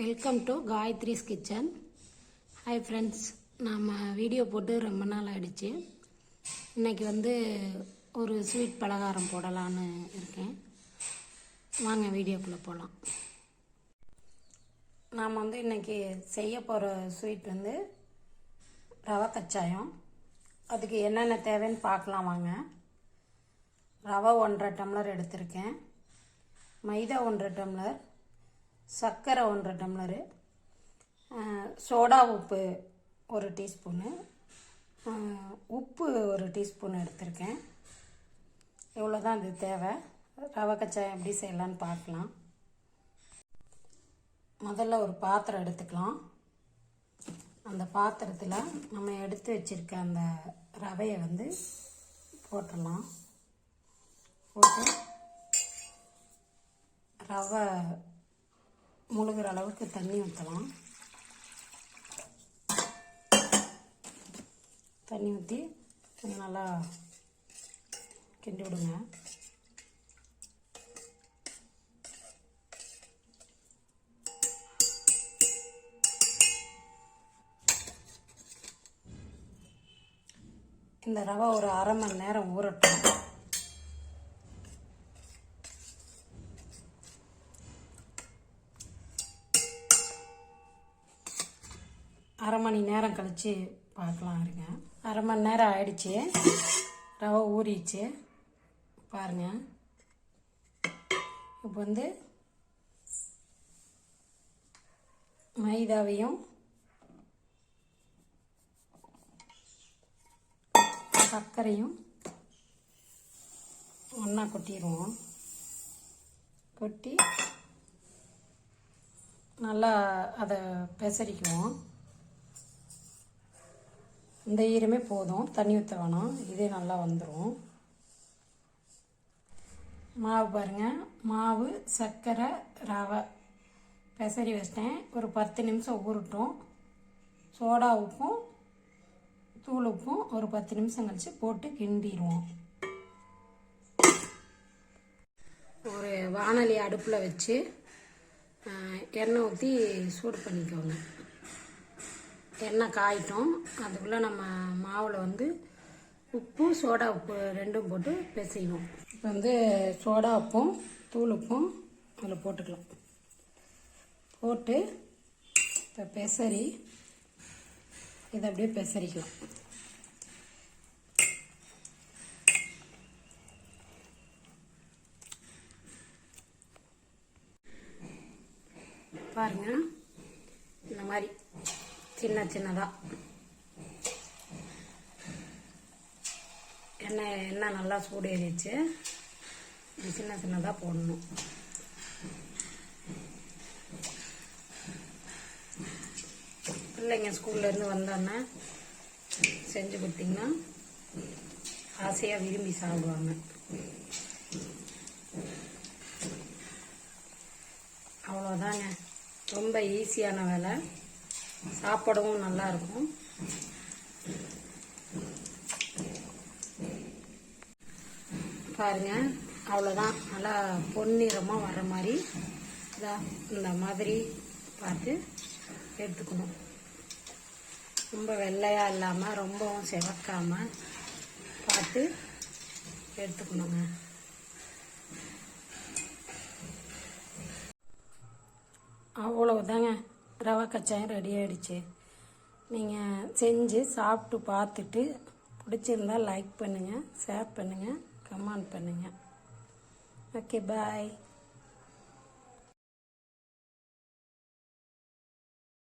Welcome to Gayathri's kitchen. Hi friends, நாம் video போட்டு ரொம்ப நாள் ஆகிடுச்சு. இன்றைக்கி ஒரு ஸ்வீட் பலகாரம் போடலான்னு இருக்கேன். வாங்க வீடியோக்குள்ளே போகலாம். நாம் இன்றைக்கி செய்ய போகிற ஸ்வீட் ரவை கச்சாயம். அதுக்கு என்னென்ன தேவைன்னு பார்க்கலாம் வாங்க. ரவை 1.5 டம்ளர் எடுத்திருக்கேன். மைதா 1.5 டம்ளர், சர்க்கரை 1.5 டம்ளரு, சோடா உப்பு 1 டீஸ்பூனு, உப்பு 1 டீஸ்பூன் எடுத்திருக்கேன். இவ்வளோ தான் இது தேவை. ரவை கச்சாயம் எப்படி செய்யலான்னு பார்க்கலாம். முதல்ல ஒரு பாத்திரம் எடுத்துக்கலாம். அந்த பாத்திரத்தில் நம்ம எடுத்து வச்சுருக்க அந்த ரவையை போட்டுடலாம். போட்டு ரவை முழுகிற அளவுக்கு தண்ணி ஊற்றலாம். தண்ணி ஊற்றி கொஞ்சம் நல்லா கிண்டி விடுங்க. இந்த ரவை ஒரு அரை மணி நேரம் ஊறட்டும். அரை மணி நேரம் கழித்து பார்க்கலாம் இருங்க. அரை மணி நேரம் ஆயிடுச்சு. ரவை ஊறிச்சு பாருங்கள். இப்போ மைதாவையும் சர்க்கரையும் ஒன்றா கொட்டிடுவோம். கொட்டி நல்லா அதை பெசரிக்குவோம். இந்த ஈரமே போதும், தண்ணி ஊற்ற வேணாம். இதே நல்லா வந்துடும். மாவு பாருங்கள். மாவு, சர்க்கரை, ரவை பெசரி வச்சிட்டேன். ஒரு 10 நிமிஷம் ஊறட்டும். சோடா உப்பும் தூள் உப்பும் ஒரு 10 நிமிஷம் கழித்து போட்டு கிண்டிடுவோம். ஒரு வாணலி அடுப்பில் வச்சு எண்ணெய் ஊற்றி சூடு பண்ணிக்கோங்க. எண்ணெய் காயிட்டோம். அதுக்குள்ளே நம்ம மாவில் உப்பு, சோடா உப்பு 2ம் போட்டு பிசைவோம். இப்போ சோடா உப்பும் தூள் உப்பும் அதில் போட்டுக்கலாம். போட்டு இப்போ பெசரி இதை அப்படியே பெசரிக்கலாம். பாருங்க, இந்த மாதிரி சின்ன சின்னதாக எண்ணெய் நல்லா சூடு ஏறிச்சு. சின்ன சின்னதாக போடணும். பிள்ளைங்க ஸ்கூல்லேருந்து வந்தோன்னே செஞ்சு கொடுத்தீங்கன்னா ஆசையாக விரும்பி சாப்பிடுவாங்க. அவ்வளோதாங்க. ரொம்ப ஈஸியான வேலை. சாப்பிடவும் நல்லாயிருக்கும். பாருங்கள், அவ்வளோதான். நல்லா பொன்னிறமாக வர்ற மாதிரி இந்த மாதிரி பார்த்து எடுத்துக்கணும். ரொம்ப வெள்ளையாக இல்லாமல் ரொம்பவும் செவக்காமல் பார்த்து எடுத்துக்கணுங்க. அவ்வளவுதாங்க. ரவை கச்சாயம் ரெடி ஆகிடுச்சு. நீங்கள் செஞ்சு சாப்பிட்டு பார்த்துட்டு பிடிச்சிருந்தால் லைக் பண்ணுங்கள், ஷேர் பண்ணுங்கள், கமெண்ட் பண்ணுங்கள். ஓகே, பாய்.